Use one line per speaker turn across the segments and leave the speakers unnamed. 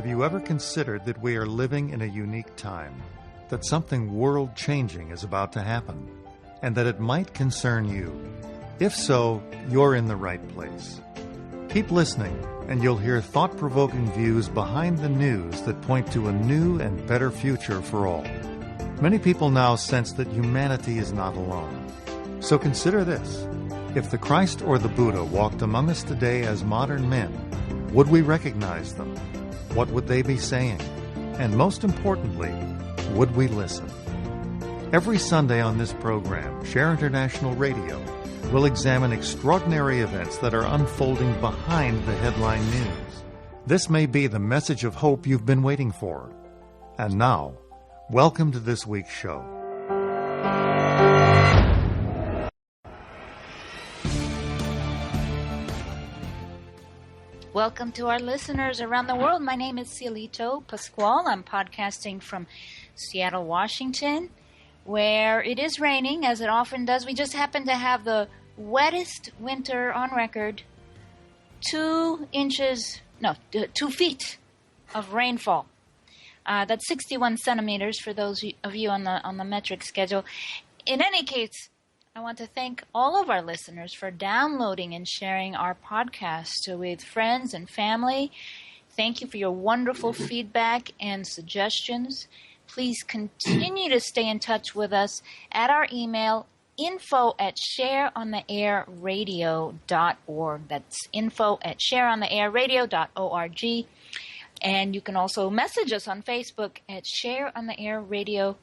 Have you ever considered that we are living in a unique time, that something world-changing is about to happen, and that it might concern you? If so, you're in the right place. Keep listening, and you'll hear thought-provoking views behind the news that point to a new and better future for all. Many people now sense that humanity is not alone. So consider this. If the Christ or the Buddha walked among us today as modern men, would we recognize them? What would they be saying? And most importantly, would we listen? Every Sunday on this program, Share International Radio, we'll examine extraordinary events that are unfolding behind the headline news. This may be the message of hope you've been waiting for. And now, welcome to this week's show.
Welcome to our listeners around the world. My name is Cielito Pascual. I'm podcasting from Seattle, Washington, where it is raining, as it often does. We just happen to have the wettest winter on record. 2 feet of rainfall. That's 61 centimeters for those of you on the metric schedule. In any case, I want to thank all of our listeners for downloading and sharing our podcast with friends and family. Thank you for your wonderful feedback and suggestions. Please continue to stay in touch with us at our email, info@shareontheairradio.org. That's info@shareontheairradio.org. And you can also message us on Facebook at Share on the Air Radio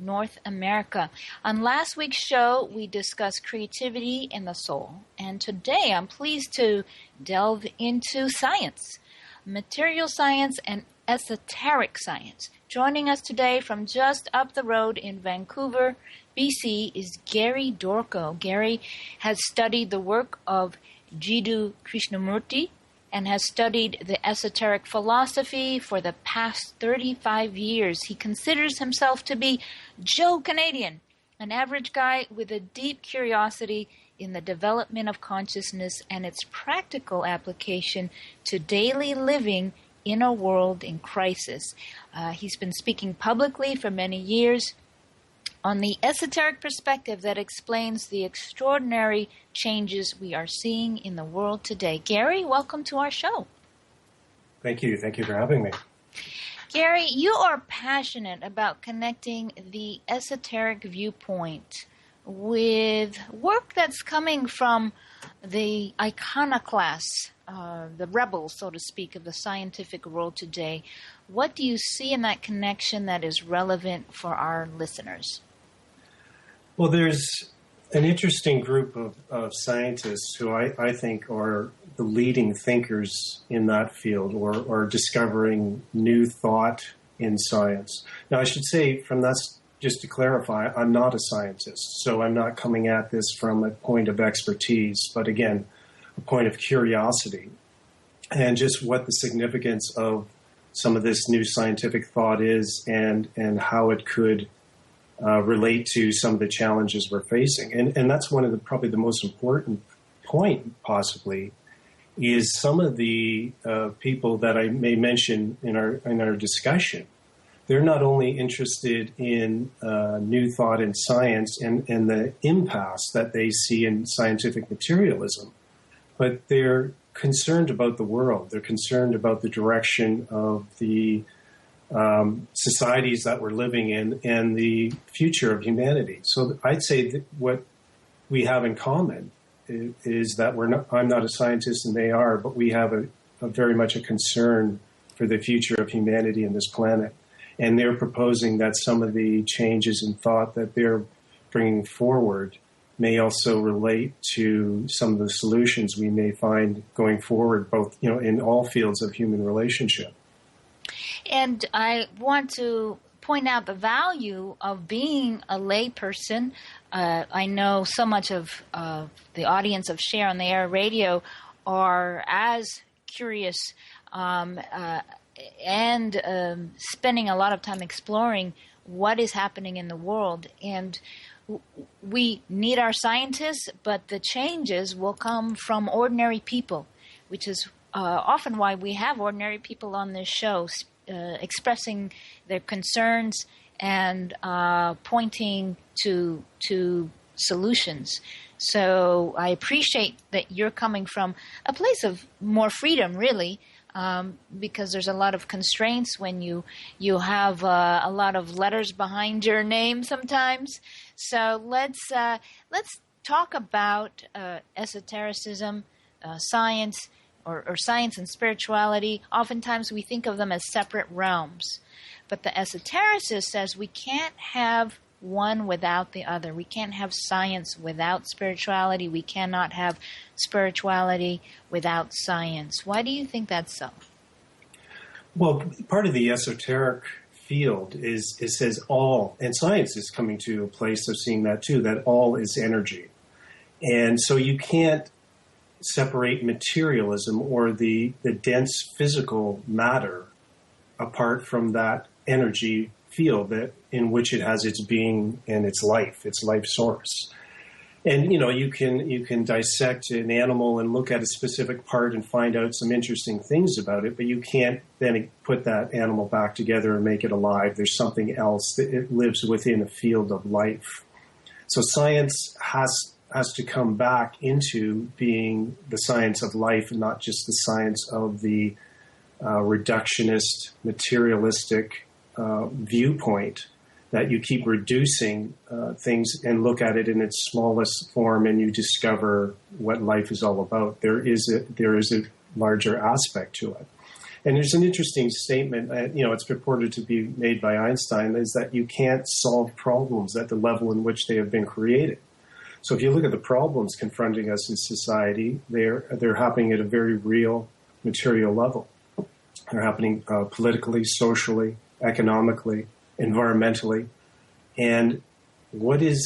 North America. On last week's show, we discussed creativity and the soul. And today, I'm pleased to delve into science, material science and esoteric science. Joining us today from just up the road in Vancouver, BC, is Gary Dorko. Gary has studied the work of Jiddu Krishnamurti and has studied the esoteric philosophy for the past 35 years. He considers himself to be Joe Canadian, an average guy with a deep curiosity in the development of consciousness and its practical application to daily living in a world in crisis. He's been speaking publicly for many years on the esoteric perspective that explains the extraordinary changes we are seeing in the world today. Gary, welcome to our show.
Thank you. Thank you for having me.
Gary, you are passionate about connecting the esoteric viewpoint with work that's coming from the iconoclasts, the rebels, so to speak, of the scientific world today. What do you see in that connection that is relevant for our listeners?
Well, there's an interesting group of scientists who I think are the leading thinkers in that field or discovering new thought in science. Now, I should say from that, just to clarify, I'm not a scientist, so I'm not coming at this from a point of expertise, but again, a point of curiosity and just what the significance of some of this new scientific thought is and how it could relate to some of the challenges we're facing. And that's one of probably the most important point possibly is some of the people that I may mention in our discussion. They're not only interested in new thought in science and the impasse that they see in scientific materialism, but they're concerned about the world. They're concerned about the direction of the societies that we're living in and the future of humanity. So I'd say that what we have in common is that I'm not a scientist and they are, but we have a very much a concern for the future of humanity and this planet. And they're proposing that some of the changes in thought that they're bringing forward may also relate to some of the solutions we may find going forward, both in all fields of human relationship.
And I want to point out the value of being a layperson. I know so much of the audience of Share on the Air Radio are as curious and spending a lot of time exploring what is happening in the world. And we need our scientists, but the changes will come from ordinary people, which is often why we have ordinary people on this show expressing their concerns and pointing to solutions. So I appreciate that you're coming from a place of more freedom, really, because there's a lot of constraints when you have a lot of letters behind your name sometimes. So let's talk about esotericism, science, or science and spirituality. Oftentimes we think of them as separate realms. But the esotericist says we can't have one without the other. We can't have science without spirituality. We cannot have spirituality without science. Why do you think that's so?
Well, part of the esoteric field is it says all, and science is coming to a place of seeing that too, that all is energy. And so you can't separate materialism or the dense physical matter apart from that energy field that in which it has its being and its life source. And you can dissect an animal and look at a specific part and find out some interesting things about it, but you can't then put that animal back together and make it alive. There's something else that it lives within a field of life. So science has to come back into being the science of life and not just the science of the reductionist, materialistic viewpoint that you keep reducing things and look at it in its smallest form and you discover what life is all about. There is a larger aspect to it. And there's an interesting statement, it's purported to be made by Einstein, is that you can't solve problems at the level in which they have been created. So if you look at the problems confronting us in society, they're happening at a very real material level. They're happening politically, socially, economically, environmentally. And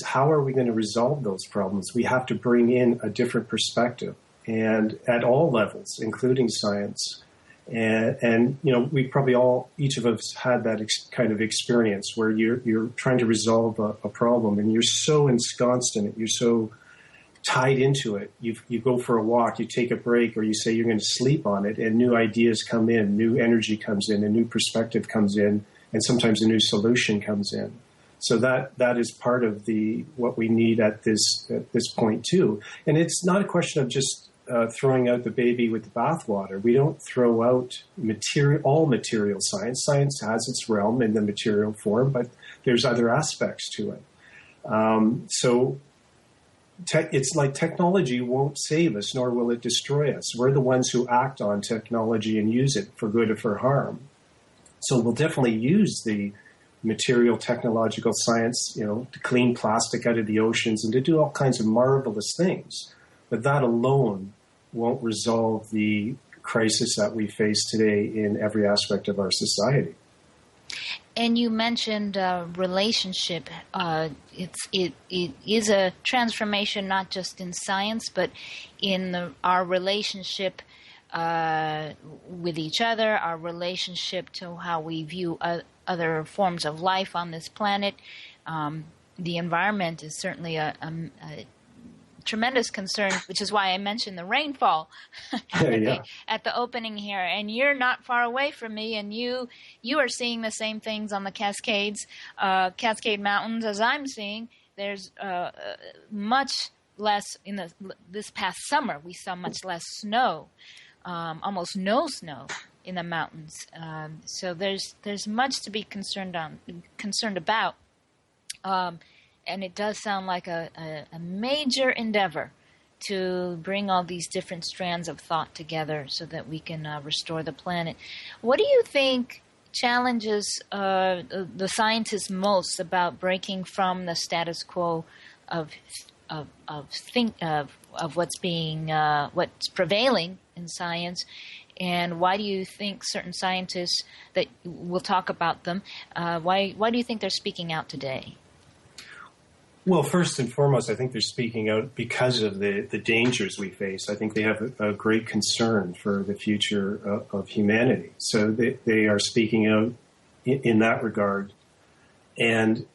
how are we going to resolve those problems? We have to bring in a different perspective, and at all levels, including science. And we probably each of us had that kind of experience where you're trying to resolve a problem and you're so ensconced in it, you're so tied into it. You go for a walk, you take a break, or you say you're going to sleep on it, and new ideas come in, new energy comes in, a new perspective comes in, and sometimes a new solution comes in. So that is part of what we need at this point too. And it's not a question of just throwing out the baby with the bathwater. We don't throw out all material science. Science has its realm in the material form, but there's other aspects to it. It's like technology won't save us, nor will it destroy us. We're the ones who act on technology and use it for good or for harm. So we'll definitely use the material technological science, to clean plastic out of the oceans and to do all kinds of marvelous things. But that alone won't resolve the crisis that we face today in every aspect of our society.
And you mentioned relationship. It is a transformation not just in science, but in our relationship with each other, our relationship to how we view other forms of life on this planet. The environment is certainly a tremendous concern, which is why I mentioned the rainfall at the opening here. And you're not far away from me, and you are seeing the same things on the Cascade Mountains as I'm seeing. There's much less this past summer. We saw much less snow, almost no snow in the mountains. So there's much to be concerned about. And it does sound like a major endeavor to bring all these different strands of thought together so that we can restore the planet. What do you think challenges the scientists most about breaking from the status quo of what's prevailing in science? And why do you think certain scientists, that we'll talk about them, why do you think they're speaking out today?
Well, first and foremost, I think they're speaking out because of the dangers we face. I think they have a great concern for the future of humanity. So they are speaking out in that regard. And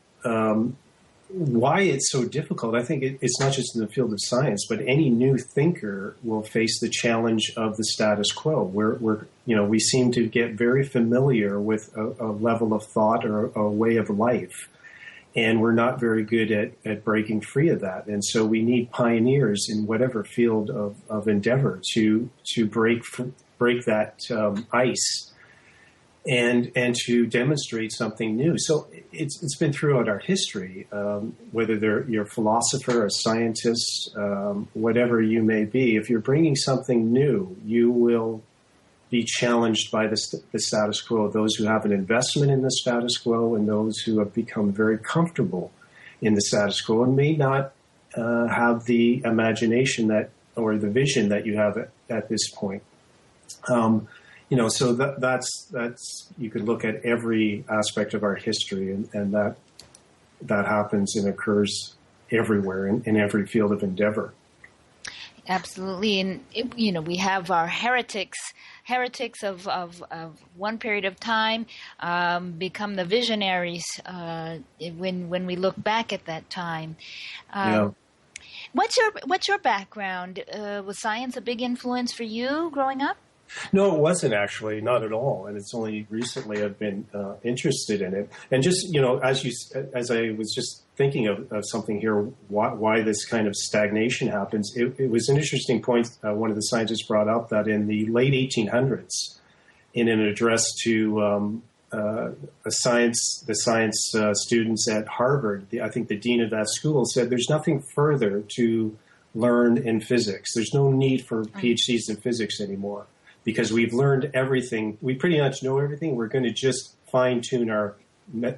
why it's so difficult, I think it's not just in the field of science, but any new thinker will face the challenge of the status quo. We seem to get very familiar with a level of thought or a way of life, and we're not very good at breaking free of that. And so we need pioneers in whatever field of endeavor to break that ice. And to demonstrate something new. So it's been throughout our history, whether you're a philosopher, a scientist, whatever you may be. If you're bringing something new, you will be challenged by the status quo. Those who have an investment in the status quo and those who have become very comfortable in the status quo and may not have the imagination or the vision that you have at this point. So that's you could look at every aspect of our history, and that happens and occurs everywhere in every field of endeavor.
Absolutely, and we have our heretics of one period of time become the visionaries when we look back at that time. What's your background? Was science a big influence for you growing up?
No, it wasn't actually, not at all. And it's only recently I've been interested in it. And just, as I was just thinking of something here, why this kind of stagnation happens, it was an interesting point one of the scientists brought up that in the late 1800s, in an address to the science students at Harvard, I think the dean of that school said, there's nothing further to learn in physics. There's no need for PhDs in physics anymore. Because we've learned everything, we pretty much know everything. We're going to just fine-tune our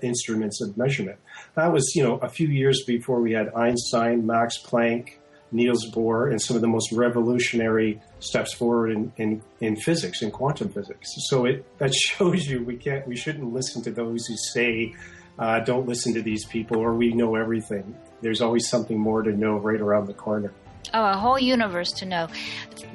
instruments of measurement. That was, a few years before we had Einstein, Max Planck, Niels Bohr, and some of the most revolutionary steps forward in physics, in quantum physics. So that shows you we shouldn't listen to those who say, don't listen to these people, or we know everything. There's always something more to know right around the corner.
Oh, a whole universe to know.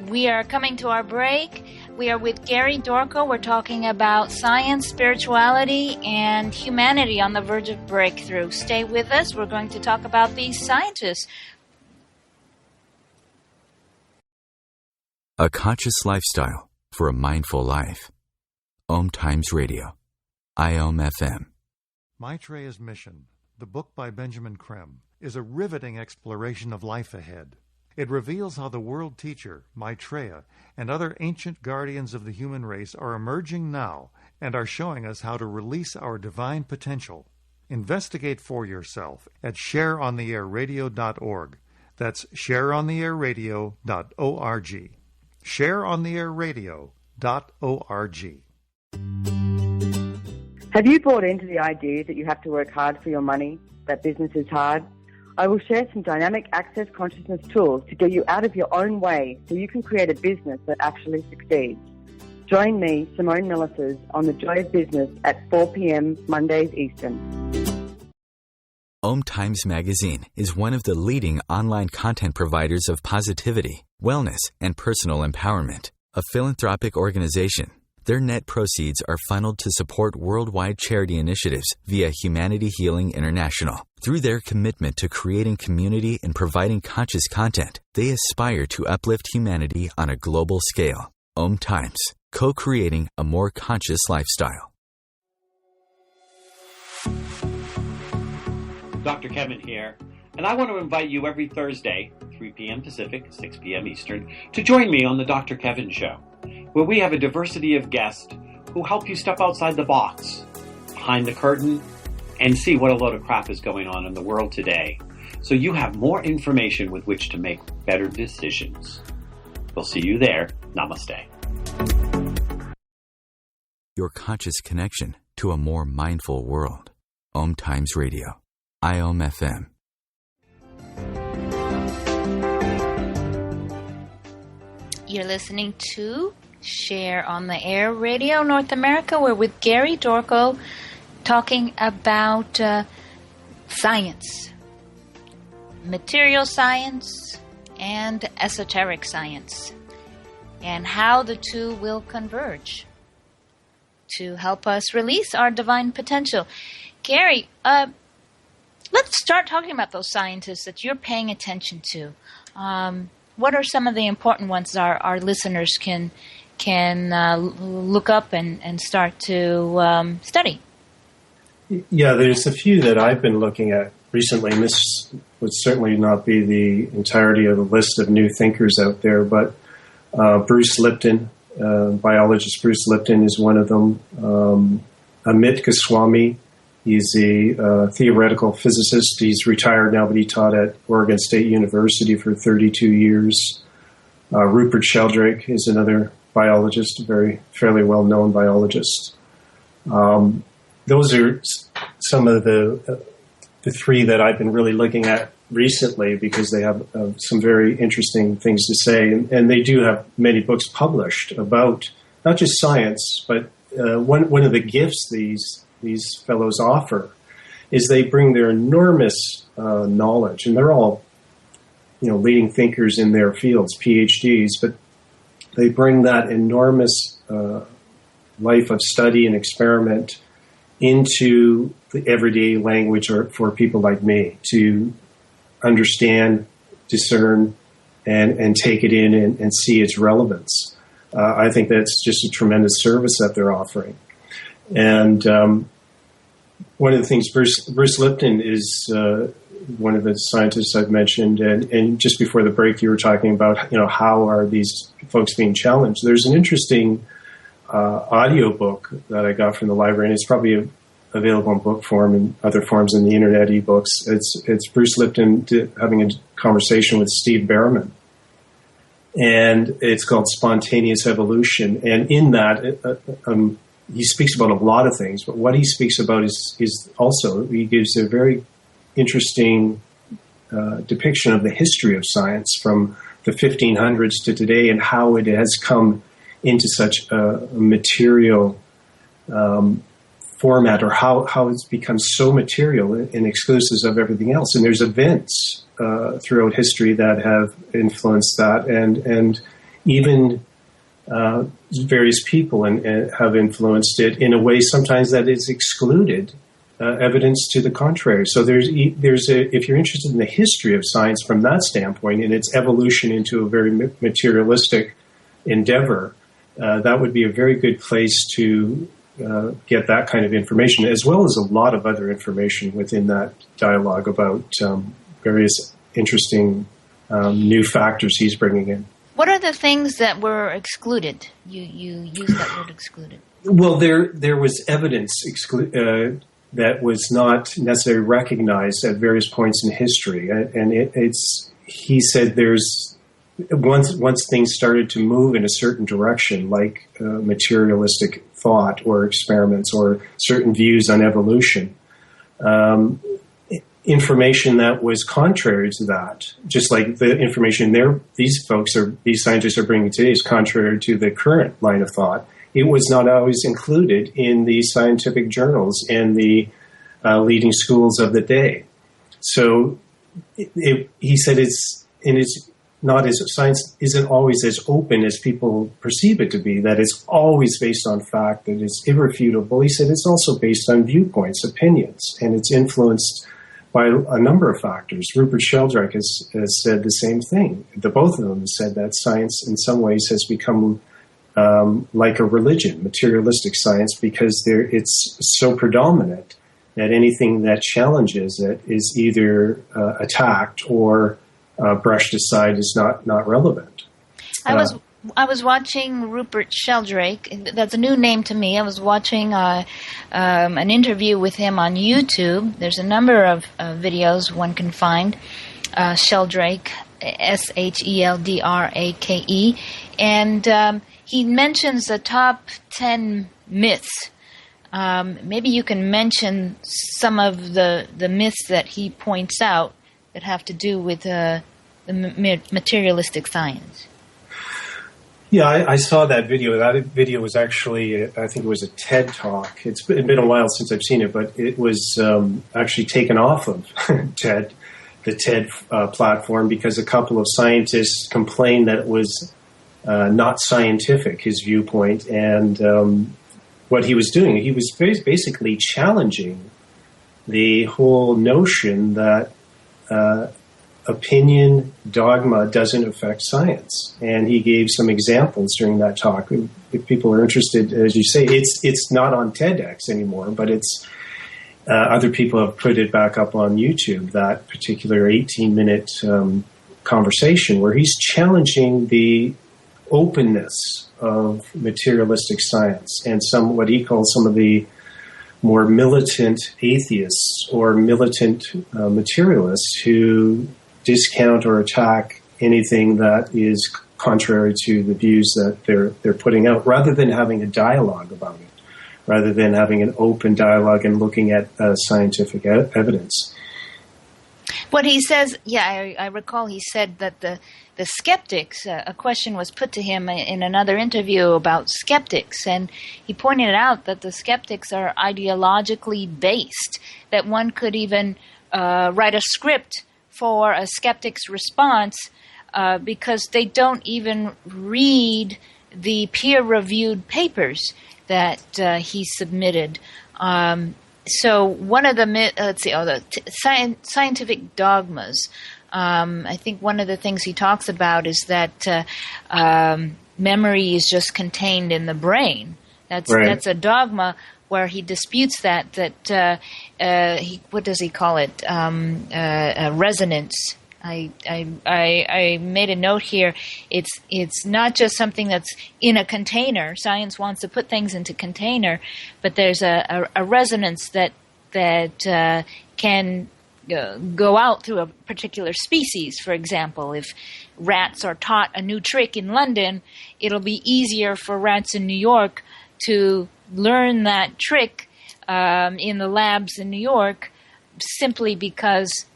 We are coming to our break. We are with Gary Dorko. We're talking about science, spirituality, and humanity on the verge of breakthrough. Stay with us. We're going to talk about these scientists.
A conscious lifestyle for a mindful life. OMTimes Radio. IOM FM.
Maitreya's Mission, the book by Benjamin Krem, is a riveting exploration of life ahead. It reveals how the world teacher, Maitreya, and other ancient guardians of the human race are emerging now and are showing us how to release our divine potential. Investigate for yourself at shareontheairradio.org. That's shareontheairradio.org. shareontheairradio.org.
Have you bought into the idea that you have to work hard for your money, that business is hard? I will share some dynamic access consciousness tools to get you out of your own way so you can create a business that actually succeeds. Join me, Simone Millisers, on The Joy of Business at 4 p.m. Mondays Eastern.
OMTimes Magazine is one of the leading online content providers of positivity, wellness, and personal empowerment. A philanthropic organization, their net proceeds are funneled to support worldwide charity initiatives via Humanity Healing International. Through their commitment to creating community and providing conscious content, they aspire to uplift humanity on a global scale. OMTimes, co-creating a more conscious lifestyle.
Dr. Kevin here, and I want to invite you every Thursday, 3 p.m. Pacific, 6 p.m. Eastern, to join me on the Dr. Kevin Show, where we have a diversity of guests who help you step outside the box, behind the curtain, and see what a load of crap is going on in the world today, so you have more information with which to make better decisions. We'll see you there. Namaste.
Your conscious connection to a more mindful world. OMTimes Radio. IOM FM.
You're listening to Share on the Air Radio North America. We're with Gary Dorko talking about science, material science, and esoteric science, and how the two will converge to help us release our divine potential. Gary, let's start talking about those scientists that you're paying attention to. What are some of the important ones our listeners can look up and start to study?
Yeah, there's a few that I've been looking at recently, and this would certainly not be the entirety of the list of new thinkers out there, but Bruce Lipton, biologist Bruce Lipton is one of them. Amit Goswami, he's a theoretical physicist. He's retired now, but he taught at Oregon State University for 32 years. Rupert Sheldrake is another biologist, a fairly well-known biologist. Those are some of the three that I've been really looking at recently because they have some very interesting things to say. And they do have many books published about not just science, but one of the gifts these fellows offer is they bring their enormous knowledge, and they're all leading thinkers in their fields, PhDs, but they bring that enormous life of study and experiment into the everyday language for people like me to understand, discern, and take it in and see its relevance. I think that's just a tremendous service that they're offering. And one of the things, Bruce Lipton is one of the scientists I've mentioned, and just before the break you were talking about, how are these folks being challenged? There's an interesting audio book that I got from the library, and it's probably available in book form and other forms in the internet ebooks. It's Bruce Lipton having a conversation with Steve Behrman, and it's called Spontaneous Evolution. And in that, he speaks about a lot of things, but what he speaks about is also, he gives a very interesting depiction of the history of science from the 1500s to today and how it has come into such a material format, or how it's become so material and exclusive of everything else. And there's events throughout history that have influenced that, and even various people and have influenced it in a way sometimes that is excluded evidence to the contrary. So if you're interested in the history of science from that standpoint and its evolution into a very materialistic endeavor, that would be a very good place to get that kind of information, as well as a lot of other information within that dialogue about various interesting new factors he's bringing in.
What are the things that were excluded? You used that word excluded.
Well, there was evidence that was not necessarily recognized at various points in history, and he said there's once things started to move in a certain direction, like materialistic thought or experiments or certain views on evolution, information that was contrary to that, just like the information these scientists are bringing today is contrary to the current line of thought. It was not always included in the scientific journals and the leading schools of the day. So he said it's not as science isn't always as open as people perceive it to be, that it's always based on fact, that it's irrefutable. He said it's also based on viewpoints, opinions, and it's influenced by a number of factors. Rupert Sheldrake has said the same thing. Both of them have said that science in some ways has become like a religion, materialistic science, because it's so predominant that anything that challenges it is either attacked or brushed aside as not relevant.
I was watching Rupert Sheldrake. That's a new name to me. I was watching an interview with him on YouTube. There's a number of videos one can find. Sheldrake, Sheldrake, and he mentions the top 10 myths. Maybe you can mention some of the myths that he points out that have to do with the materialistic science.
Yeah, I saw that video. That video was actually, I think it was a TED Talk. It's been a while since I've seen it, but it was actually taken off of the TED platform, because a couple of scientists complained that it was not scientific, his viewpoint, and what he was doing. He was basically challenging the whole notion that opinion, dogma doesn't affect science. And he gave some examples during that talk. If people are interested, as you say, it's not on TEDx anymore, but it's other people have put it back up on YouTube, that particular 18-minute conversation where he's challenging the openness of materialistic science and what he calls some of the more militant atheists or militant materialists who discount or attack anything that is contrary to the views that they're putting out, rather than having a dialogue about it, rather than having an open dialogue and looking at scientific evidence.
What he says, I recall he said that the skeptics, a question was put to him in another interview about skeptics, and he pointed out that the skeptics are ideologically based, that one could even write a script for a skeptic's response because they don't even read the peer-reviewed papers that he submitted. So one of the scientific dogmas. I think one of the things he talks about is that memory is just contained in the brain. That's a dogma where he disputes that what does he call it? Resonance. I made a note here. It's not just something that's in a container. Science wants to put things into container, but there's a resonance that can go out through a particular species. For example, if rats are taught a new trick in London, it'll be easier for rats in New York to learn that trick in the labs in New York, simply because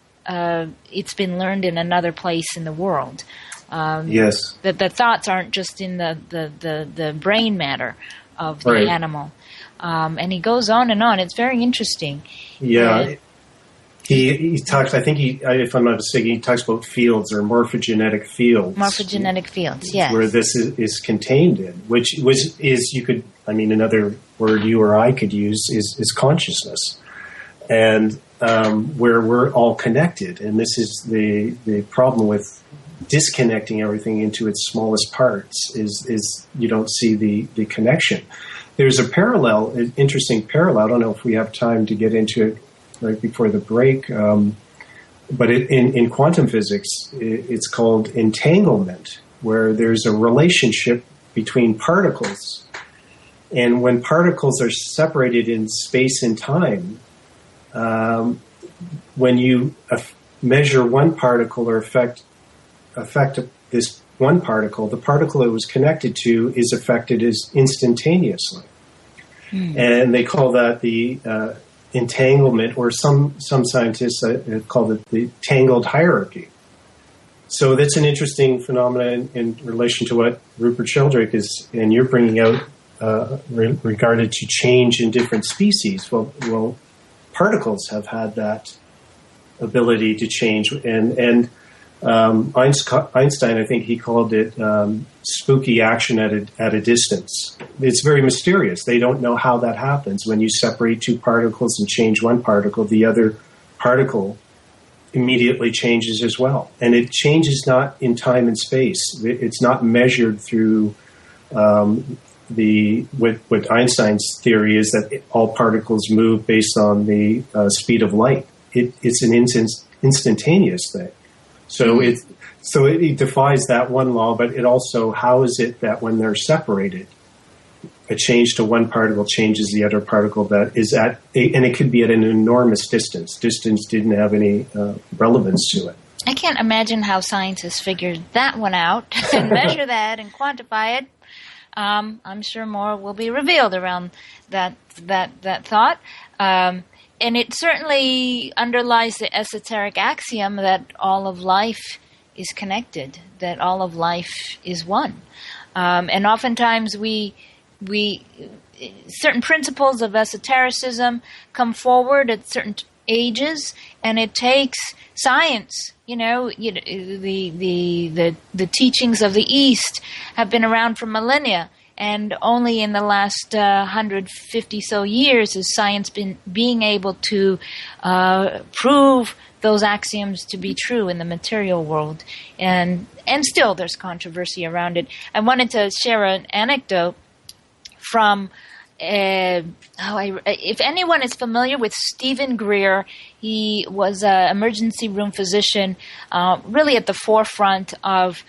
it's been learned in another place in the world.
Yes.
That the thoughts aren't just in the brain matter of the animal. And he goes on and on. It's very interesting.
Yeah. He talks, I think if I'm not mistaken, he talks about fields or morphogenetic fields.
Morphogenetic fields, yes.
Where this is contained in, which is another word you or I could use is consciousness. And where we're all connected. And this is the problem with disconnecting everything into its smallest parts is you don't see the connection. There's an interesting parallel. I don't know if we have time to get into it right before the break. But in quantum physics, it's called entanglement, where there's a relationship between particles. And when particles are separated in space and time, when you measure one particle or affect this one particle, the particle it was connected to is affected as instantaneously. And they call that the entanglement, or some scientists have called it the tangled hierarchy. So that's an interesting phenomenon in relation to what Rupert Sheldrake is, and you're bringing out regarded to change in different species. Well, particles have had that ability to change, and Einstein, I think he called it spooky action at a distance. It's very mysterious. They don't know how that happens. When you separate two particles and change one particle, the other particle immediately changes as well. And it changes not in time and space. It's not measured through what Einstein's theory is, that all particles move based on the speed of light. It's an instantaneous thing. So it defies that one law, but it also, how is it that when they're separated, a change to one particle changes the other particle that is and it could be at an enormous distance. Distance didn't have any relevance to it.
I can't imagine how scientists figured that one out and measure that and quantify it. I'm sure more will be revealed around that thought. And it certainly underlies the esoteric axiom that all of life is connected, that all of life is one. And oftentimes we certain principles of esotericism come forward at certain ages, and it takes science. The teachings of the East have been around for millennia, And only in the last 150 so years has science been being able to prove those axioms to be true in the material world. And still there's controversy around it. I wanted to share an anecdote from if anyone is familiar with Stephen Greer, he was an emergency room physician, really at the forefront of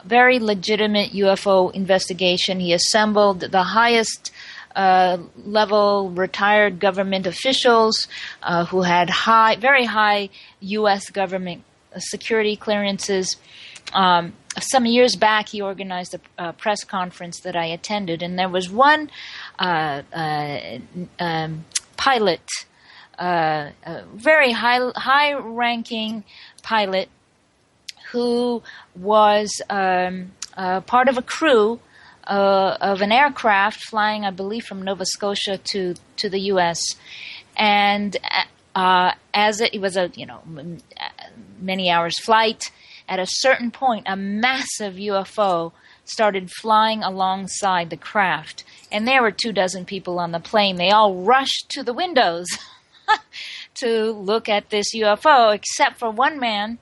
very legitimate UFO investigation. He assembled the highest level retired government officials who had very high U.S. government security clearances. Some years back, he organized a press conference that I attended, and there was one pilot, a very high-ranking pilot, who was part of a crew of an aircraft flying, I believe, from Nova Scotia to the U.S. And as it was a many hours flight, at a certain point, a massive UFO started flying alongside the craft. And there were 24 people on the plane. They all rushed to the windows to look at this UFO, except for one man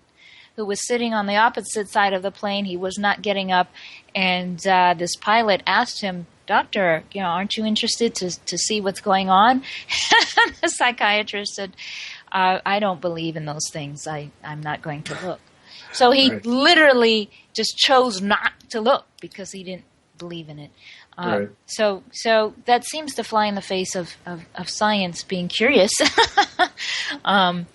who was sitting on the opposite side of the plane. He was not getting up. And this pilot asked him, "Doctor, aren't you interested to see what's going on?" The psychiatrist said, "I don't believe in those things. I'm not going to look." So he literally just chose not to look because he didn't believe in it. So that seems to fly in the face of science being curious. So I'm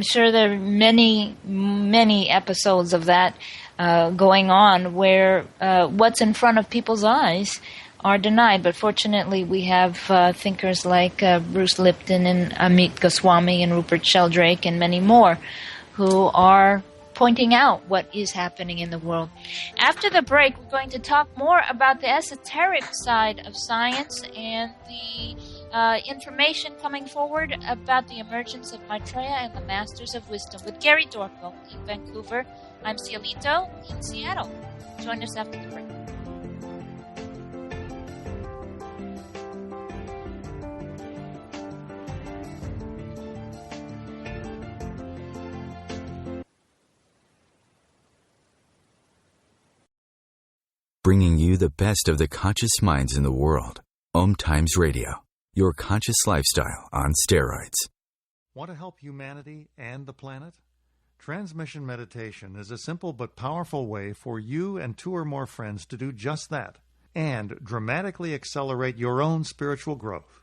sure there are many, many episodes of that going on where what's in front of people's eyes are denied. But fortunately, we have thinkers like Bruce Lipton and Amit Goswami and Rupert Sheldrake and many more who are pointing out what is happening in the world. After the break, we're going to talk more about the esoteric side of science and the information coming forward about the emergence of Maitreya and the Masters of Wisdom with Gary Dorko in Vancouver. I'm Cielito in Seattle. Join us after the break.
Bringing you the best of the conscious minds in the world. OMTimes Radio, your conscious lifestyle on steroids.
Want to help humanity and the planet? Transmission meditation is a simple but powerful way for you and 2 or more friends to do just that and dramatically accelerate your own spiritual growth.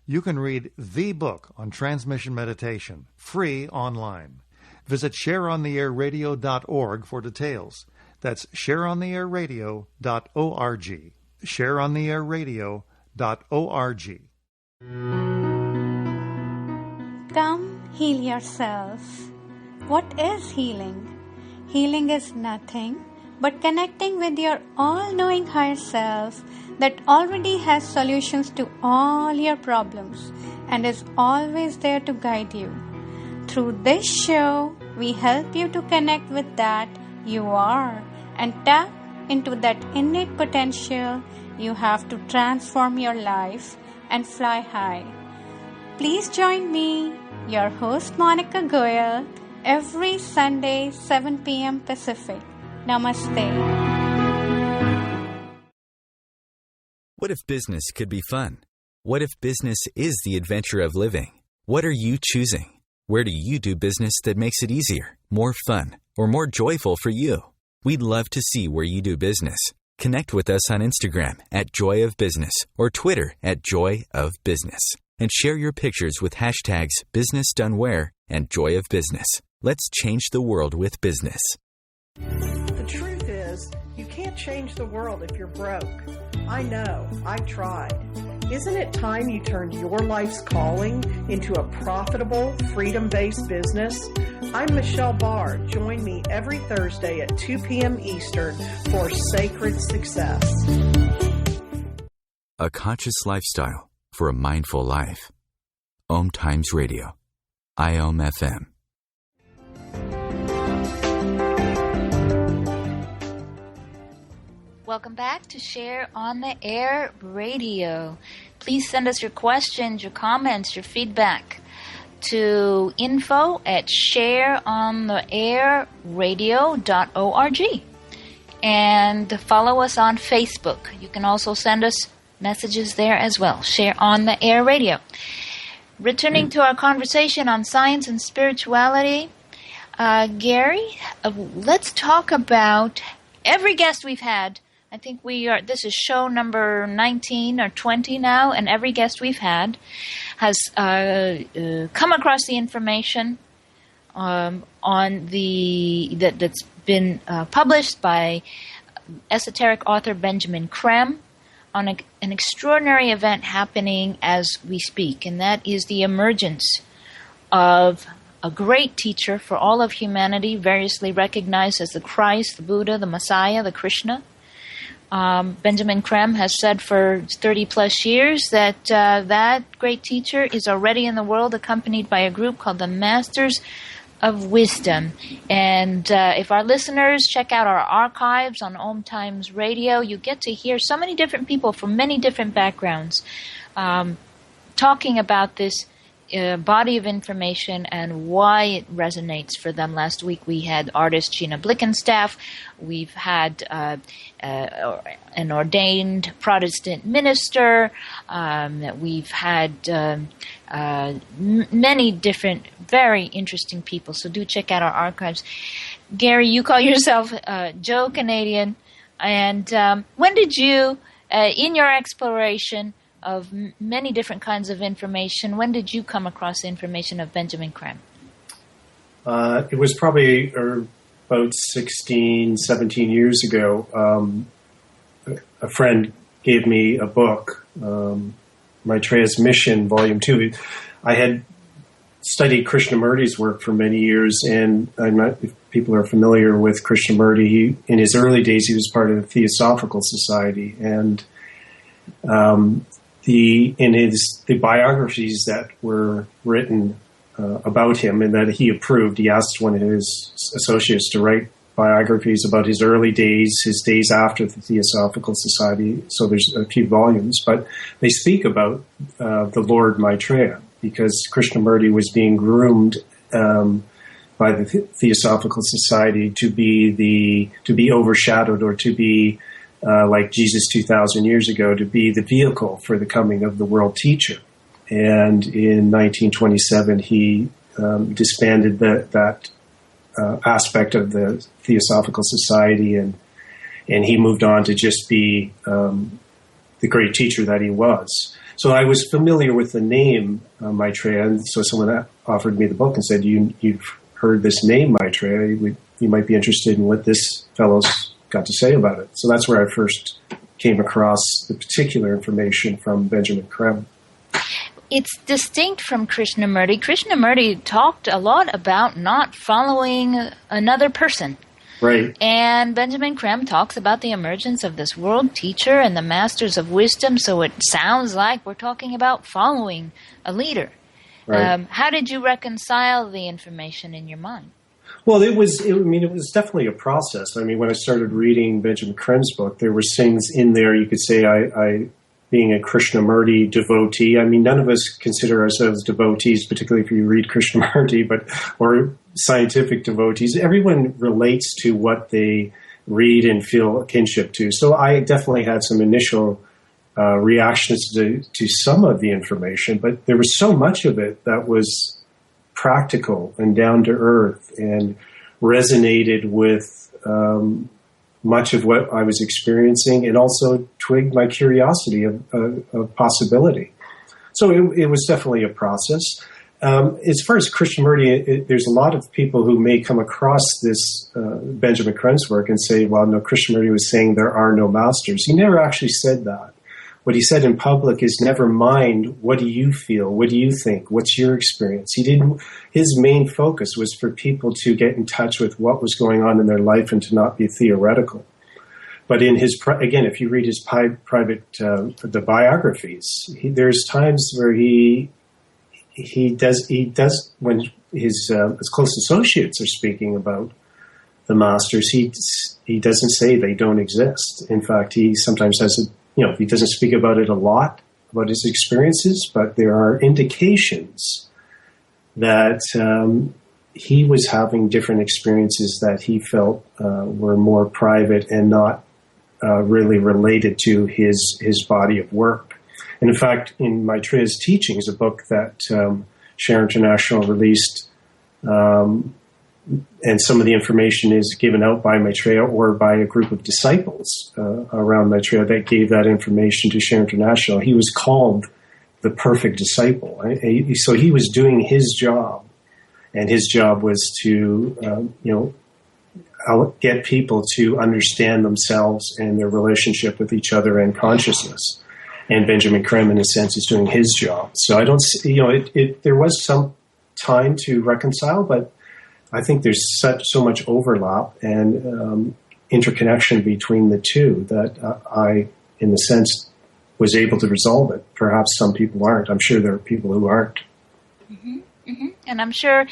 You can read the book on transmission meditation free online. Visit shareontheairradio.org for details. That's shareontheairradio.org. Shareontheairradio.org.
Come heal yourself. What is healing? Healing is nothing but connecting with your all-knowing higher self that already has solutions to all your problems and is always there to guide you. Through this show, we help you to connect with that you are and tap into that innate potential you have to transform your life and fly high. Please join me, your host Monica Goyal, every Sunday, 7 p.m. Pacific. Namaste.
What if business could be fun? What if business is the adventure of living? What are you choosing? Where do you do business that makes it easier, more fun, or more joyful for you? We'd love to see where you do business. Connect with us on Instagram at Joy of Business or Twitter at Joy of Business. And share your pictures with hashtags BusinessDoneWhere and Joy of Business. Let's change the world with business.
The truth is, you can't change the world if you're broke. I know. I've tried. Isn't it time you turned your life's calling into a profitable, freedom-based business? I'm Michelle Barr. Join me every Thursday at 2 p.m. Eastern for Sacred Success.
A conscious lifestyle for a mindful life. OMTimes Radio. IOM FM.
Welcome back to Share on the Air Radio. Please send us your questions, your comments, your feedback to info@shareontheairradio.org. And follow us on Facebook. You can also send us messages there as well. Share on the Air Radio. Returning to our conversation on science and spirituality, Gary, let's talk about every guest we've had. I think this is show number 19 or 20 now, and every guest we've had has come across the information that's been published by esoteric author Benjamin Creme on an extraordinary event happening as we speak, and that is the emergence of a great teacher for all of humanity, variously recognized as the Christ, the Buddha, the Messiah, the Krishna. Benjamin Creme has said for 30 plus years that that great teacher is already in the world, accompanied by a group called the Masters of Wisdom. And if our listeners check out our archives on OMTimes Radio, you get to hear so many different people from many different backgrounds talking about this body of information and why it resonates for them. Last week we had artist Gina Blickenstaff. We've had an ordained Protestant minister. We've had many different, very interesting people. So do check out our archives. Gary, you call yourself Joe Canadian. And when did you, in your exploration of many different kinds of information, when did you come across the information of Benjamin Creme?
It was probably about 16, 17 years ago. A friend gave me a book, Maitreya's Mission, Volume 2. I had studied Krishnamurti's work for many years, and if people are familiar with Krishnamurti, in his early days he was part of the Theosophical Society, and the biographies that were written about him and that he approved, he asked one of his associates to write biographies about his early days, his days after the Theosophical Society. So there's a few volumes, but they speak about the Lord Maitreya, because Krishnamurti was being groomed by the Theosophical Society to be overshadowed, or to be like Jesus 2,000 years ago, to be the vehicle for the coming of the world teacher. And in 1927, he disbanded that aspect of the Theosophical Society, and he moved on to just be the great teacher that he was. So I was familiar with the name Maitreya, and so someone offered me the book and said, "You've heard this name Maitreya? You might be interested in what this fellow's got to say about it." So that's where I first came across the particular information from Benjamin Creme.
It's distinct from Krishnamurti. Krishnamurti talked a lot about not following another person.
Right.
And Benjamin Creme talks about the emergence of this world teacher and the Masters of Wisdom, so it sounds like we're talking about following a leader.
Right.
How did you reconcile the information in your mind?
Well, it was definitely a process. I mean, when I started reading Benjamin Creme's book, there were things in there, you could say, I being a Krishnamurti devotee, I mean, none of us consider ourselves devotees, particularly if you read Krishnamurti, or scientific devotees. Everyone relates to what they read and feel a kinship to. So I definitely had some initial reactions to some of the information, but there was so much of it that was practical and down to earth and resonated with much of what I was experiencing, and also twigged my curiosity of possibility. So it was definitely a process. As far as Krishnamurti, there's a lot of people who may come across this Benjamin Creme's work and say, well, no, Krishnamurti was saying there are no masters. He never actually said that. What he said in public is, never mind, what do you feel? What do you think? What's your experience? His main focus was for people to get in touch with what was going on in their life and to not be theoretical. But in his, again, if you read his private, the biographies, there's times where he does when his close associates are speaking about the masters, he doesn't say they don't exist. In fact, he sometimes has he doesn't speak about it a lot, about his experiences, but there are indications that he was having different experiences that he felt were more private and not really related to his body of work. And in fact, in Maitreya's Teachings, a book that Share International released, and some of the information is given out by Maitreya or by a group of disciples around Maitreya that gave that information to Share International. He was called the perfect disciple. So he was doing his job, and his job was to, get people to understand themselves and their relationship with each other and consciousness. And Benjamin Creme, in a sense, is doing his job. So I don't see, there was some time to reconcile, but I think there's so much overlap and interconnection between the two that I, in a sense, was able to resolve it. Perhaps some people aren't. I'm sure there are people who aren't.
Mm-hmm, mm-hmm. And I'm sure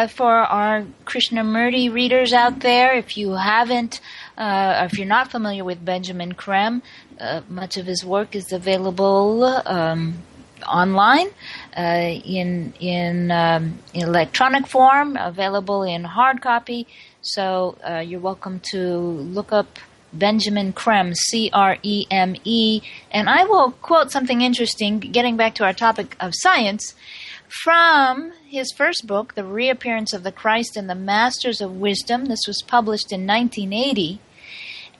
for our Krishnamurti readers out there, if you haven't, if you're not familiar with Benjamin Creme, much of his work is available online in electronic form, available in hard copy. So you're welcome to look up Benjamin Creme, C-R-E-M-E. And I will quote something interesting, getting back to our topic of science, from his first book, The Reappearance of the Christ and the Masters of Wisdom. This was published in 1980.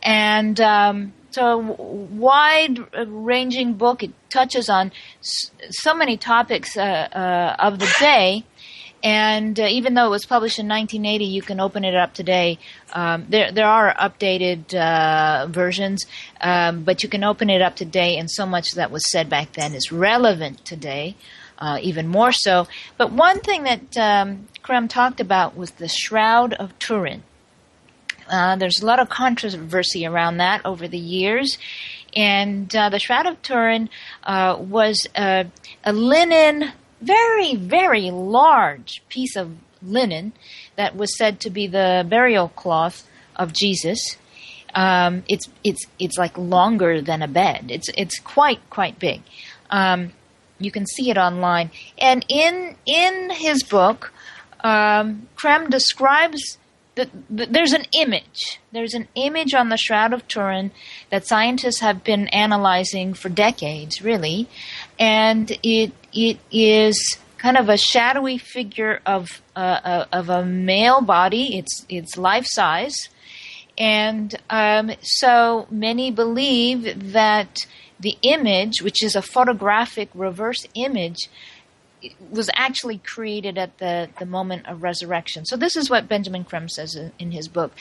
And so a wide-ranging book. It touches on so many topics of the day. And even though it was published in 1980, you can open it up today. There are updated versions, but you can open it up today, and so much that was said back then is relevant today, even more so. But one thing that Creme talked about was the Shroud of Turin. There's a lot of controversy around that over the years. And the Shroud of Turin was a linen, very, very large piece of linen that was said to be the burial cloth of Jesus. It's like longer than a bed. It's quite big. You can see it online. And in his book, Creme describes there's an image. There's an image on the Shroud of Turin that scientists have been analyzing for decades, really, and it is kind of a shadowy figure of a male body. It's life size, and so many believe that the image, which is a photographic reverse image, was actually created at the moment of resurrection. So this is what Benjamin Creme says in his book.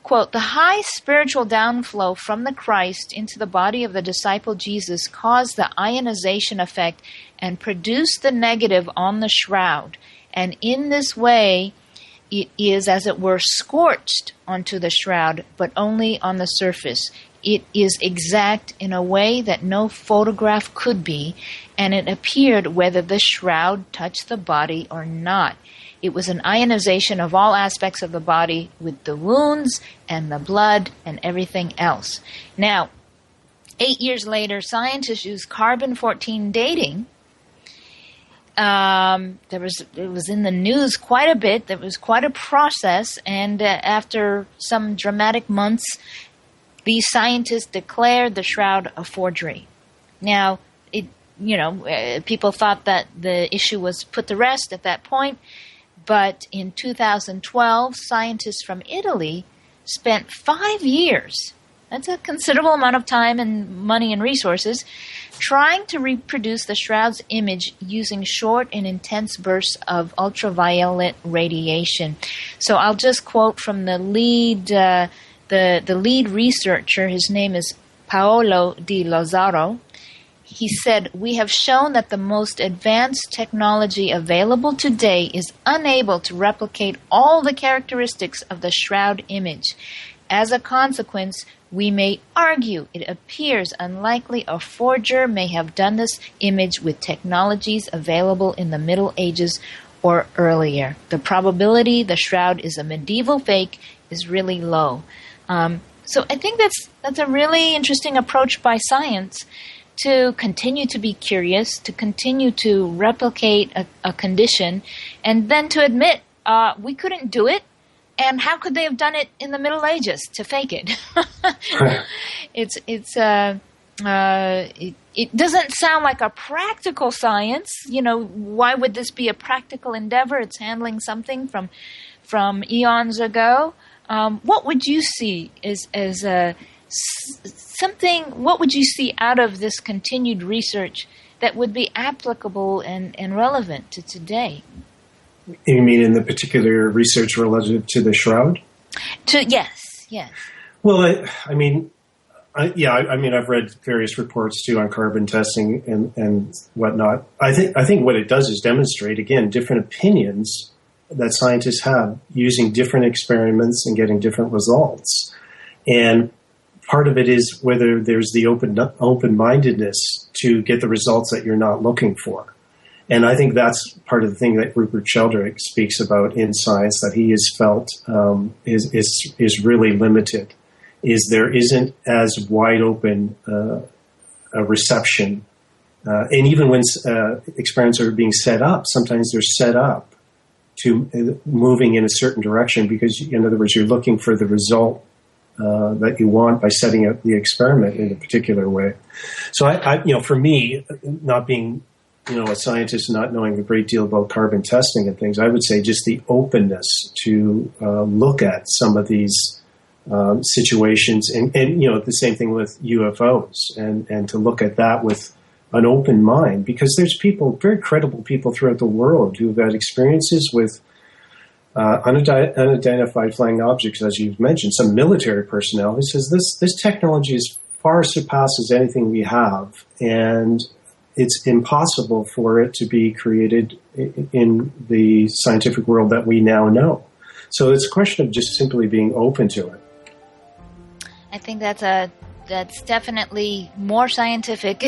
Quote, "The high spiritual downflow from the Christ into the body of the disciple Jesus caused the ionization effect and produced the negative on the shroud. And in this way, it is, as it were, scorched onto the shroud, but only on the surface. It is exact in a way that no photograph could be, and it appeared whether the shroud touched the body or not. It was an ionization of all aspects of the body with the wounds and the blood and everything else." Now, 8 years later, scientists used carbon-14 dating. It was in the news quite a bit. There was quite a process, and after some dramatic months, these scientists declared the shroud a forgery. Now, people thought that the issue was put to rest at that point, but in 2012, scientists from Italy spent 5 years, that's a considerable amount of time and money and resources, trying to reproduce the shroud's image using short and intense bursts of ultraviolet radiation. So I'll just quote from the lead the lead researcher. His name is Paolo Di Lazzaro. He said, "We have shown that the most advanced technology available today is unable to replicate all the characteristics of the shroud image. As a consequence, we may argue it appears unlikely a forger may have done this image with technologies available in the Middle Ages or earlier. The probability the shroud is a medieval fake is really low. So I think that's a really interesting approach by science to continue to be curious, to continue to replicate a condition, and then to admit we couldn't do it, and how could they have done it in the Middle Ages to fake it? It doesn't sound like a practical science. Why would this be a practical endeavor? It's handling something from eons ago. What would you see as something? What would you see out of this continued research that would be applicable and relevant to today?
You mean in the particular research relative to the shroud?
Yes.
Well, I've read various reports too on carbon testing and whatnot. I think what it does is demonstrate, again, different opinions that scientists have using different experiments and getting different results. And part of it is whether there's the open-mindedness to get the results that you're not looking for. And I think that's part of the thing that Rupert Sheldrake speaks about in science that he has felt is really limited, is there isn't as wide open a reception. And even when experiments are being set up, sometimes they're set up to moving in a certain direction because, in other words, you're looking for the result that you want by setting up the experiment in a particular way. So, for me, not being a scientist and not knowing a great deal about carbon testing and things, I would say just the openness to look at some of these situations and the same thing with UFOs and to look at that with an open mind, because there's people, very credible people throughout the world who've had experiences with unidentified flying objects, as you've mentioned, some military personnel who says this technology is far surpasses anything we have, and it's impossible for it to be created in the scientific world that we now know. So it's a question of just simply being open to it.
I think that's definitely more scientific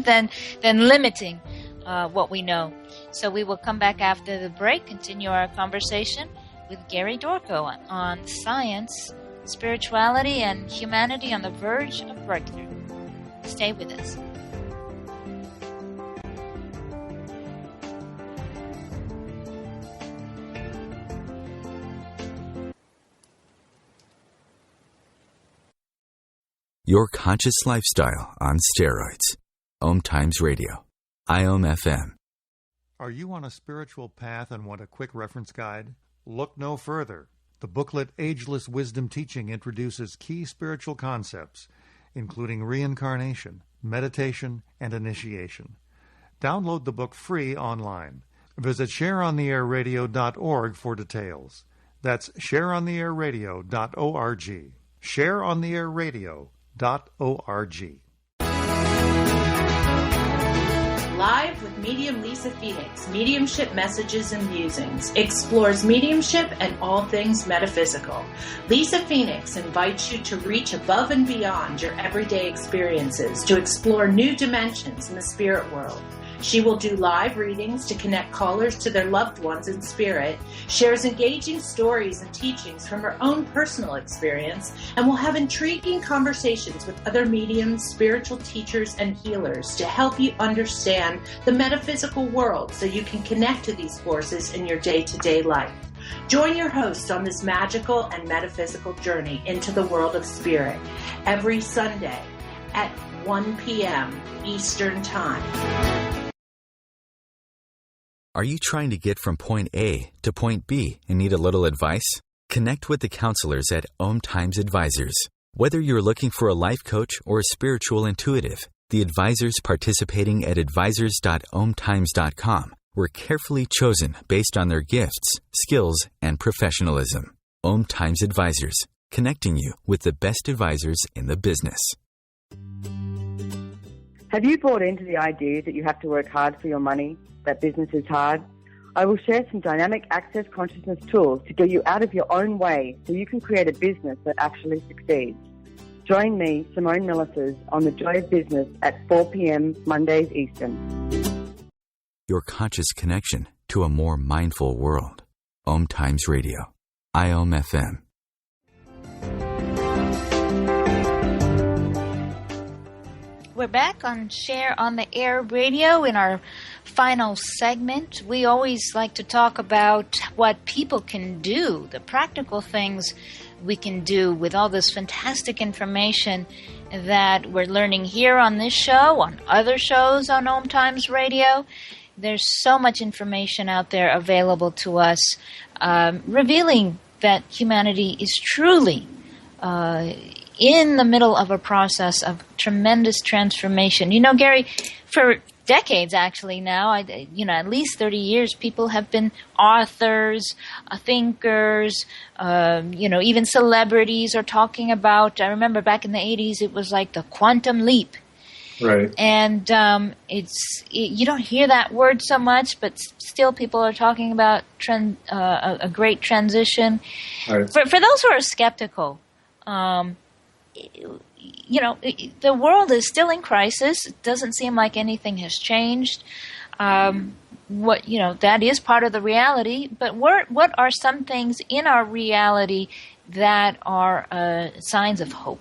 than limiting what we know. So we will come back after the break, continue our conversation with Gary Dorko on science, spirituality, and humanity on the verge of breakthrough. Stay with us.
Your conscious lifestyle on steroids. OMTimes Radio. IOM FM.
Are you on a spiritual path and want a quick reference guide? Look no further. The booklet Ageless Wisdom Teaching introduces key spiritual concepts, including reincarnation, meditation, and initiation. Download the book free online. Visit shareontheairradio.org for details. That's shareontheairradio.org. shareontheairradio.org.
Live with medium Lisa Phoenix, Mediumship Messages and Musings, explores mediumship and all things metaphysical. Lisa Phoenix invites you to reach above and beyond your everyday experiences, to explore new dimensions in the spirit world. She will do live readings to connect callers to their loved ones in spirit, shares engaging stories and teachings from her own personal experience, and will have intriguing conversations with other mediums, spiritual teachers, and healers to help you understand the metaphysical world so you can connect to these forces in your day-to-day life. Join your host on this magical and metaphysical journey into the world of spirit every Sunday at 1 p.m. Eastern Time.
Are you trying to get from point A to point B and need a little advice? Connect with the counselors at OMTimes Advisors. Whether you're looking for a life coach or a spiritual intuitive, the advisors participating at advisors.omtimes.com were carefully chosen based on their gifts, skills, and professionalism. OMTimes Advisors, connecting you with the best advisors in the business.
Have you bought into the idea that you have to work hard for your money, that business is hard? I will share some dynamic access consciousness tools to get you out of your own way so you can create a business that actually succeeds. Join me, Simone Millisers, on The Joy of Business at 4 p.m. Mondays Eastern.
Your conscious connection to a more mindful world. OMTimes Radio. IOM FM.
We're back on Share on the Air Radio in our final segment. We always like to talk about what people can do, the practical things we can do with all this fantastic information that we're learning here on this show, on other shows on OMTimes Radio. There's so much information out there available to us, revealing that humanity is truly in the middle of a process of tremendous transformation. You know, Gary, for decades actually now, at least 30 years, people have been authors, thinkers, even celebrities are talking about, I remember back in the 80s, it was like the quantum leap.
Right.
And you don't hear that word so much, but still people are talking about a great transition. Right. For those who are skeptical, the world is still in crisis. It doesn't seem like anything has changed. That is part of the reality. But what are some things in our reality that are signs of hope?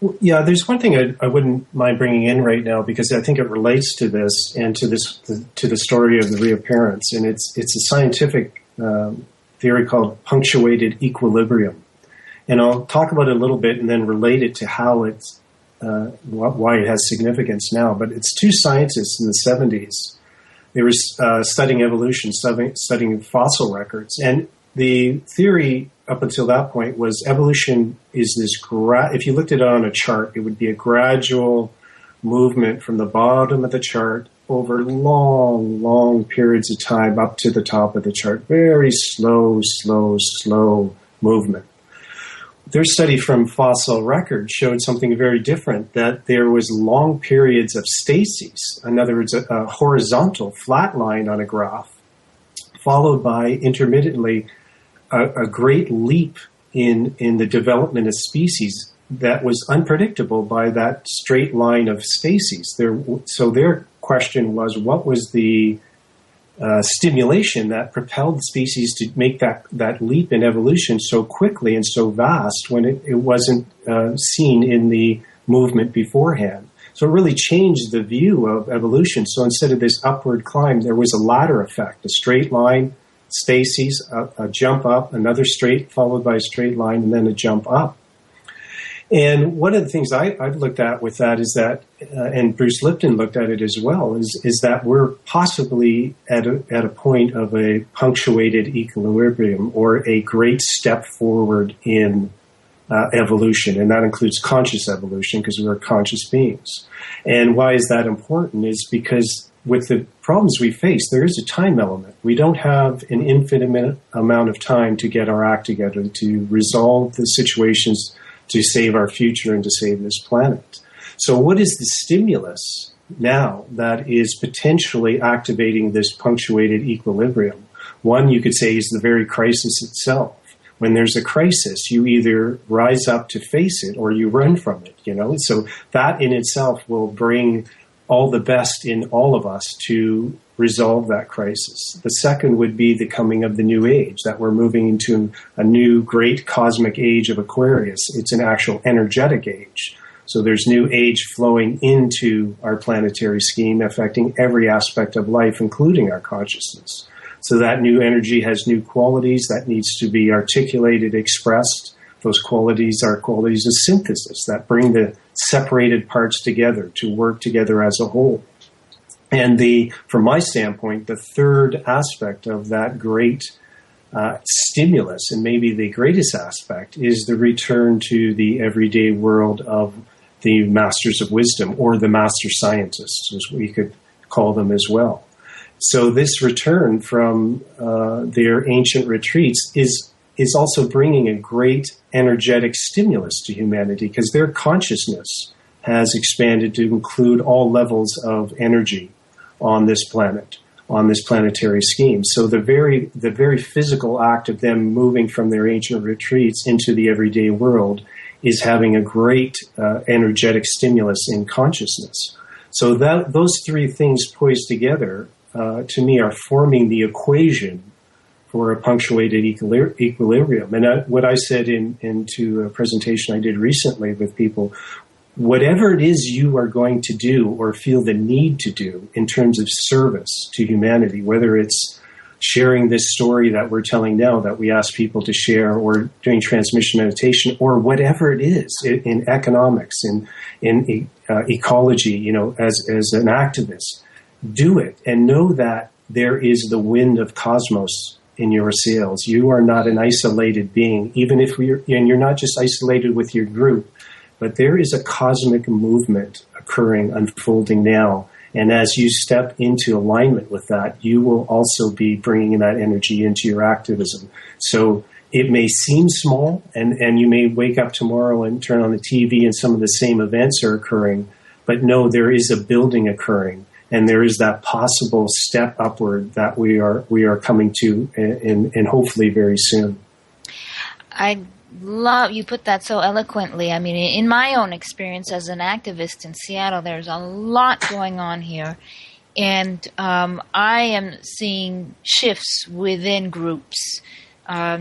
Well, yeah, there's one thing I wouldn't mind bringing in right now because I think it relates to this and to the story of the reappearance, and it's a scientific theory called punctuated equilibrium. And I'll talk about it a little bit and then relate it to how it's why it has significance now. But it's two scientists in the 70s. They were studying evolution, studying fossil records. And the theory up until that point was evolution is this, if you looked at it on a chart, it would be a gradual movement from the bottom of the chart over long, long periods of time up to the top of the chart. Very slow movement. Their study from fossil records showed something very different, that there was long periods of stasis, in other words, a horizontal flat line on a graph, followed by intermittently a great leap in the development of species that was unpredictable by that straight line of stasis. So their question was, what was the stimulation that propelled species to make that leap in evolution so quickly and so vast when it wasn't seen in the movement beforehand. So it really changed the view of evolution. So instead of this upward climb, there was a ladder effect, a straight line, stasis, a jump up, another straight followed by a straight line, and then a jump up. And one of the things I've looked at with that is that, and Bruce Lipton looked at it as well, is that we're possibly at a point of a punctuated equilibrium or a great step forward in evolution, and that includes conscious evolution because we're conscious beings. And why is that important is because with the problems we face, there is a time element. We don't have an infinite amount of time to get our act together to resolve the situations to save our future and to save this planet. So what is the stimulus now that is potentially activating this punctuated equilibrium? One, you could say, is the very crisis itself. When there's a crisis, you either rise up to face it or you run from it, So that in itself will bring all the best in all of us to resolve that crisis. The second would be the coming of the new age, that we're moving into a new great cosmic age of Aquarius. It's an actual energetic age. So there's new age flowing into our planetary scheme, affecting every aspect of life, including our consciousness. So that new energy has new qualities that needs to be articulated, expressed. Those qualities are qualities of synthesis that bring the separated parts together to work together as a whole. And from my standpoint, the third aspect of that great stimulus, and maybe the greatest aspect, is the return to the everyday world of the masters of wisdom, or the master scientists, as we could call them as well. So this return from their ancient retreats is also bringing a great energetic stimulus to humanity, because their consciousness has expanded to include all levels of energy on this planet, on this planetary scheme. So the very physical act of them moving from their ancient retreats into the everyday world is having a great energetic stimulus in consciousness. So those three things poised together to me, are forming the equation for a punctuated equilibrium. And what I said into a presentation I did recently with people, whatever it is you are going to do or feel the need to do in terms of service to humanity, whether it's sharing this story that we're telling now that we ask people to share, or doing transmission meditation, or whatever it is in economics, in ecology, as an activist, do it and know that there is the wind of cosmos in your sails. You are not an isolated being, even if you're not just isolated with your group, but there is a cosmic movement occurring, unfolding now. And as you step into alignment with that, you will also be bringing that energy into your activism. So it may seem small, and you may wake up tomorrow and turn on the TV and some of the same events are occurring, but no, there is a building occurring, and there is that possible step upward that we are coming to, and hopefully very soon.
I love you put that so eloquently. I mean, in my own experience as an activist in Seattle, there's a lot going on here, and I am seeing shifts within groups.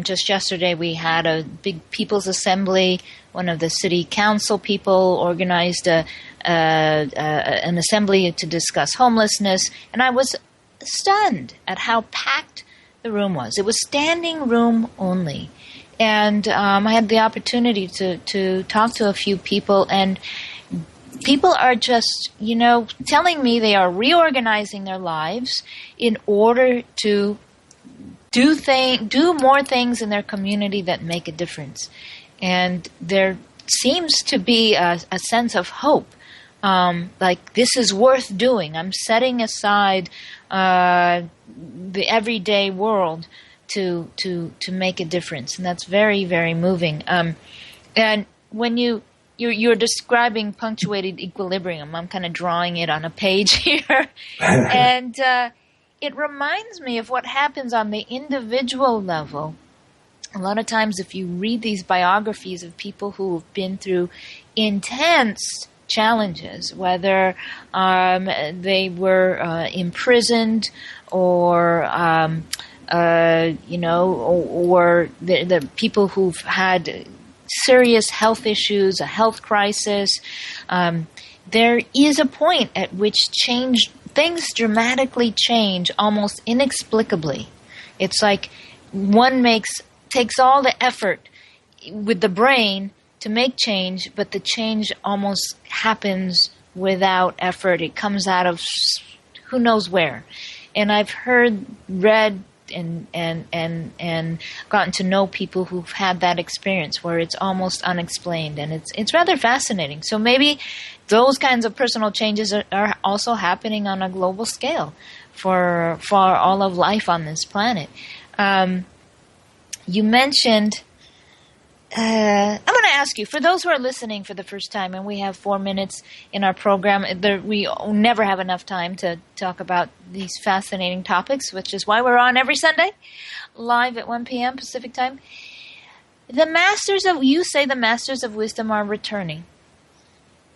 Just yesterday, we had a big people's assembly. One of the city council people organized an assembly to discuss homelessness, and I was stunned at how packed the room was. It was standing room only. And I had the opportunity to talk to a few people, and people are just, telling me they are reorganizing their lives in order to do more things in their community that make a difference. And there seems to be a sense of hope, like this is worth doing. I'm setting aside the everyday world to make a difference, and that's very, very moving. And when you're describing punctuated equilibrium, I'm kind of drawing it on a page here, and it reminds me of what happens on the individual level. A lot of times, if you read these biographies of people who have been through intense challenges, whether they were imprisoned or or the people who've had serious health issues, a health crisis, there is a point at which things dramatically change almost inexplicably. It's like one takes all the effort with the brain to make change, but the change almost happens without effort. It comes out of who knows where. And I've read and gotten to know people who've had that experience where it's almost unexplained, and it's rather fascinating. So maybe those kinds of personal changes are also happening on a global scale for all of life on this planet. You mentioned, I'm going to ask you, for those who are listening for the first time, and we have 4 minutes in our program, we never have enough time to talk about these fascinating topics, which is why we're on every Sunday, live at 1 p.m. Pacific time. You say the Masters of Wisdom are returning.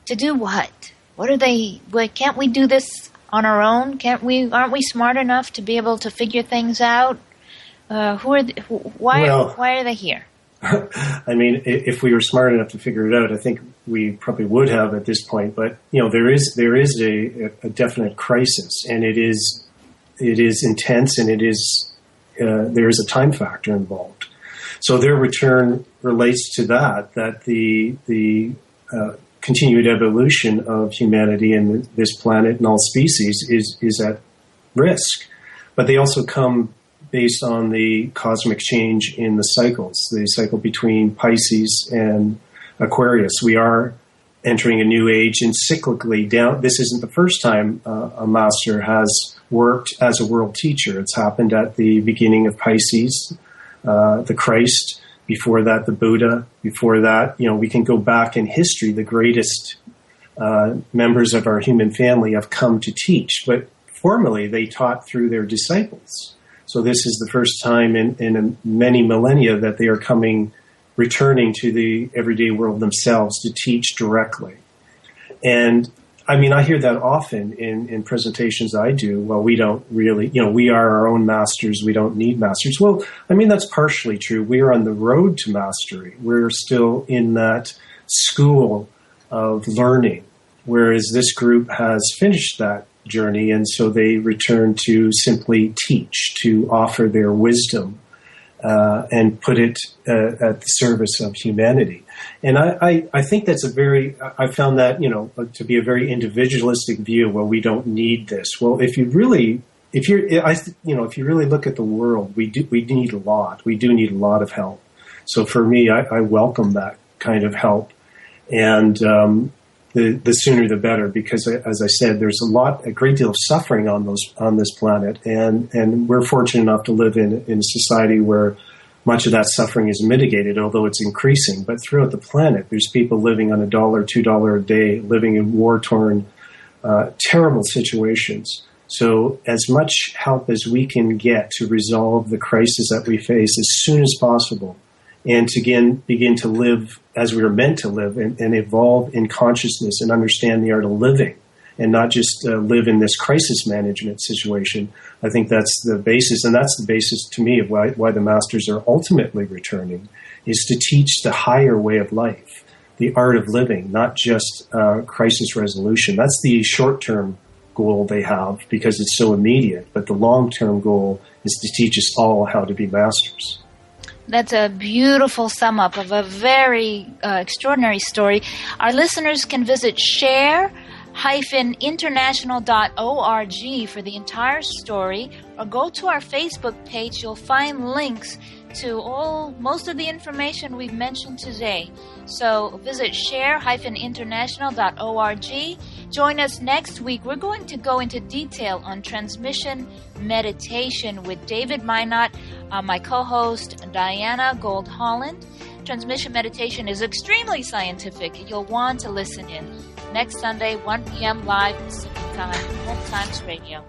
To do what? What are they? Can't we do this on our own? Aren't we smart enough to be able to figure things out? Why are they here?
I mean, if we were smart enough to figure it out, I think we probably would have at this point. But there is a definite crisis, and it is intense, and there is a time factor involved. So their return relates to that the continued evolution of humanity and this planet and all species is at risk. But they also come based on the cosmic change in the cycle between Pisces and Aquarius. We are entering a new age, and cyclically down. This isn't the first time a master has worked as a world teacher. It's happened at the beginning of Pisces, the Christ, before that the Buddha, before that, we can go back in history. The greatest members of our human family have come to teach, but formerly they taught through their disciples. So this is the first time in many millennia that they are returning to the everyday world themselves to teach directly. And I mean, I hear that often in presentations I do. Well, we don't really, we are our own masters. We don't need masters. Well, I mean, that's partially true. We are on the road to mastery. We're still in that school of learning, whereas this group has finished that journey, and so they return to simply teach, to offer their wisdom, and put it at the service of humanity. And I think that's I found that, to be a very individualistic view. Well, we don't need this. Well, if you really look at the world, we need a lot. We do need a lot of help. So for me, I welcome that kind of help. And, the sooner the better, because as I said, there's a great deal of suffering on this planet. And we're fortunate enough to live in a society where much of that suffering is mitigated, although it's increasing. But throughout the planet, there's people living on $1, $2 a day, living in war-torn, terrible situations. So as much help as we can get to resolve the crisis that we face as soon as possible, and to begin to live as we were meant to live and evolve in consciousness and understand the art of living, and not just live in this crisis management situation. I think that's the basis, and that's the basis to me of why the masters are ultimately returning, is to teach the higher way of life, the art of living, not just crisis resolution. That's the short-term goal they have because it's so immediate, but the long-term goal is to teach us all how to be masters.
That's a beautiful sum up of a very extraordinary story. Our listeners can visit share-international.org for the entire story, or go to our Facebook page. You'll find links to most of the information we've mentioned today. So visit share-international.org. Join us next week. We're going to go into detail on transmission meditation with David Minot, my co-host Diana Gold-Holland. Transmission meditation is extremely scientific. You'll want to listen in. Next Sunday, 1 p.m. live Pacific Time, OMTimes Radio.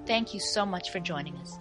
Thank you so much for joining us.